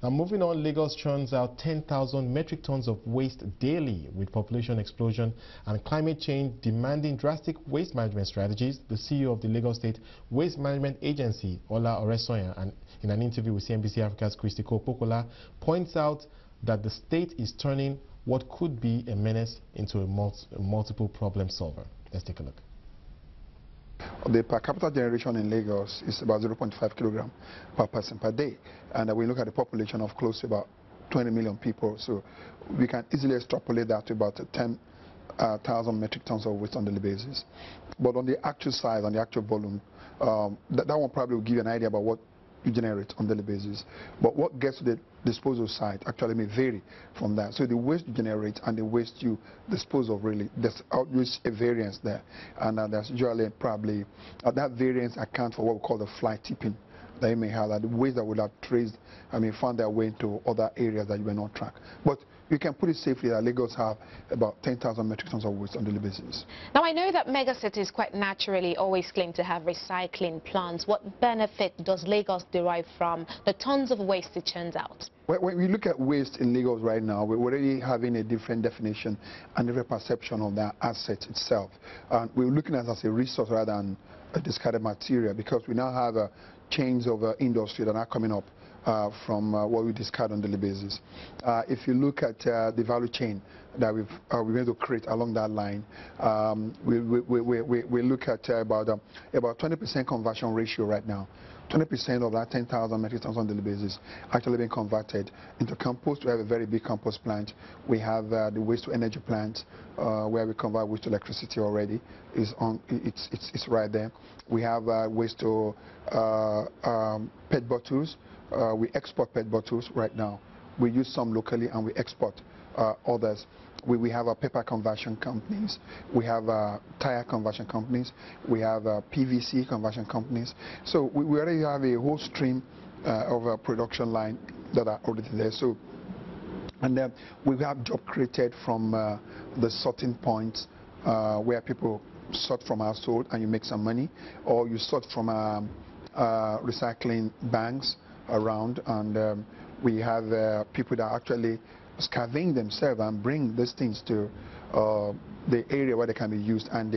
Now, moving on, Lagos churns out 10,000 metric tons of waste daily. With population explosion and climate change demanding drastic waste management strategies, the CEO of the Lagos State Waste Management Agency, Ola Oresanya, and in an interview with CNBC Africa's Christycole, Popoola, points out that the state is turning what could be a menace into a multiple problem solver. Let's take a look. The per capita generation in Lagos is about 0.5 kilogram per person per day, and we look at the population of close to about 20 million people, so we can easily extrapolate that to about 10,000 metric tons of waste on a daily basis. But on the actual size, on the actual volume, that one probably will give you an idea about what you generate on a daily basis. But what gets to the disposal site actually may vary from that. So the waste you generate and the waste you dispose of, really, there's always a variance there. And there's usually probably, that variance accounts for what we call the fly tipping that you may have, that the waste that would have traced, found their way into other areas that you may not track. But you can put it safely that Lagos have about 10,000 metric tons of waste on a daily basis. Now, I know that megacities quite naturally always claim to have recycling plants. What benefit does Lagos derive from the tons of waste it churns out? When we look at waste in Lagos right now, we're already having a different definition and different perception of that asset itself. And we're looking at it as a resource rather than a discarded material, because we now have chains of industry that are coming up from what we discard on a daily basis. If you look at the value chain that we're going to create along that line, we look at about 20% conversion ratio right now. 20% of that 10,000 metric tons on a daily basis actually being converted into compost. We have a very big compost plant. We have the waste to energy plant where we convert waste to electricity already. It's right there. We have waste to PET bottles. We export PET bottles right now. We use some locally and we export others. We have paper conversion companies. We have tire conversion companies. We have PVC conversion companies. So we already have a whole stream of a production line that are already there. So, and then we have job created from the sorting points where people sort from household and you make some money, or you sort from recycling banks around, and we have people that actually scavenge themselves and bring these things to the area where they can be used, and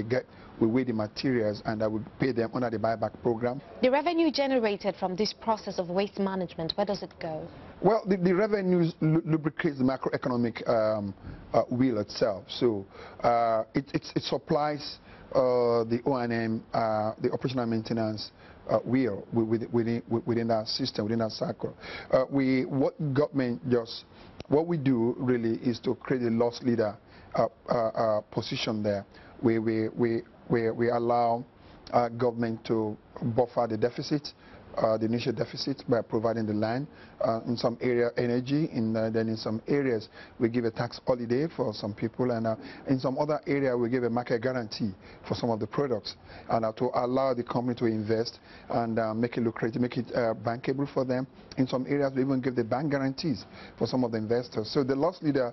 we weigh the materials, and I would pay them under the buyback program. The revenue generated from this process of waste management, where does it go? Well, the revenues lubricates the macroeconomic wheel itself. So it supplies the O&M, the operational maintenance wheel within that system, within that cycle. What we do really is to create a loss leader position there. We allow government to buffer the deficit, the initial deficit, by providing the land, in some area energy, then in some areas we give a tax holiday for some people, and in some other area we give a market guarantee for some of the products, and to allow the company to invest and make it lucrative, make it bankable for them. In some areas we even give the bank guarantees for some of the investors. So the loss leader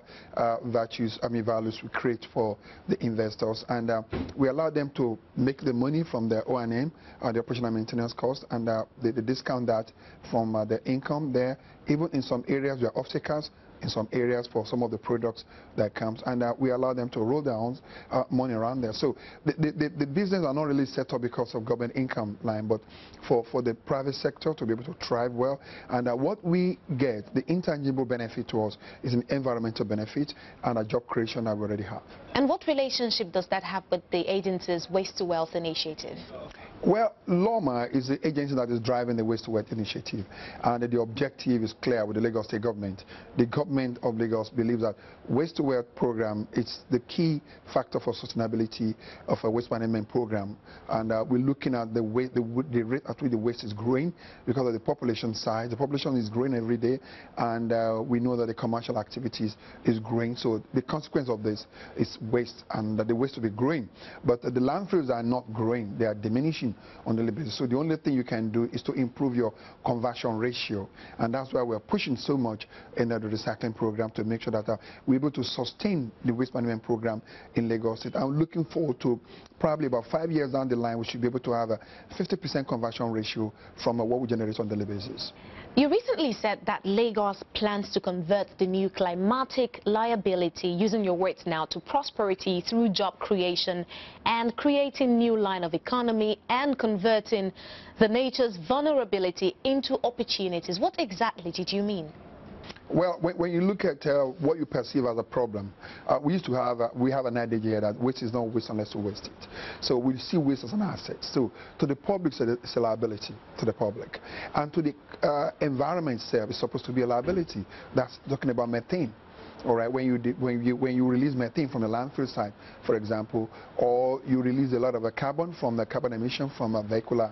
values we create for the investors, and we allow them to make the money from their O&M, the operational maintenance cost, and they discount that from the income there. Even in some areas we are off-takers, in some areas for some of the products that comes, and we allow them to roll their own money around there. So the business are not really set up because of government income line, but for the private sector to be able to thrive well. And what we get, the intangible benefit to us, is an environmental benefit and a job creation that we already have. And what relationship does that have with the agency's Waste to Wealth initiative? Well, LOMA is the agency that is driving the Waste to Wealth initiative, and the objective is clear with the Lagos State government. The government of Lagos believes that Waste to Wealth program is the key factor for sustainability of a waste management program, and we're looking at the rate at which the waste is growing because of the population size. The population is growing every day, and we know that the commercial activities is growing, so the consequence of this is waste, and that the waste will be growing. But the landfills are not growing, they are diminishing on a daily basis. So the only thing you can do is to improve your conversion ratio, and that's why we're pushing so much in the recycling recycling program to make sure that we're able to sustain the waste management program in Lagos State. I'm looking forward to probably about 5 years down the line, we should be able to have a 50% conversion ratio from what we generate on a daily basis. You recently said that Lagos plans to convert the new climatic liability, using your words now, to prosperity through job creation and creating new line of economy and converting the nature's vulnerability into opportunities. What exactly did you mean? Well, when you look at what you perceive as a problem, we have an idea here that waste is not waste unless we waste it. So we see waste as an asset. So to the public, it's a liability to the public, and to the environment itself, it's supposed to be a liability. That's talking about methane. All right, when you release methane from the landfill site, for example, or you release a lot of carbon from the carbon emission from a vehicular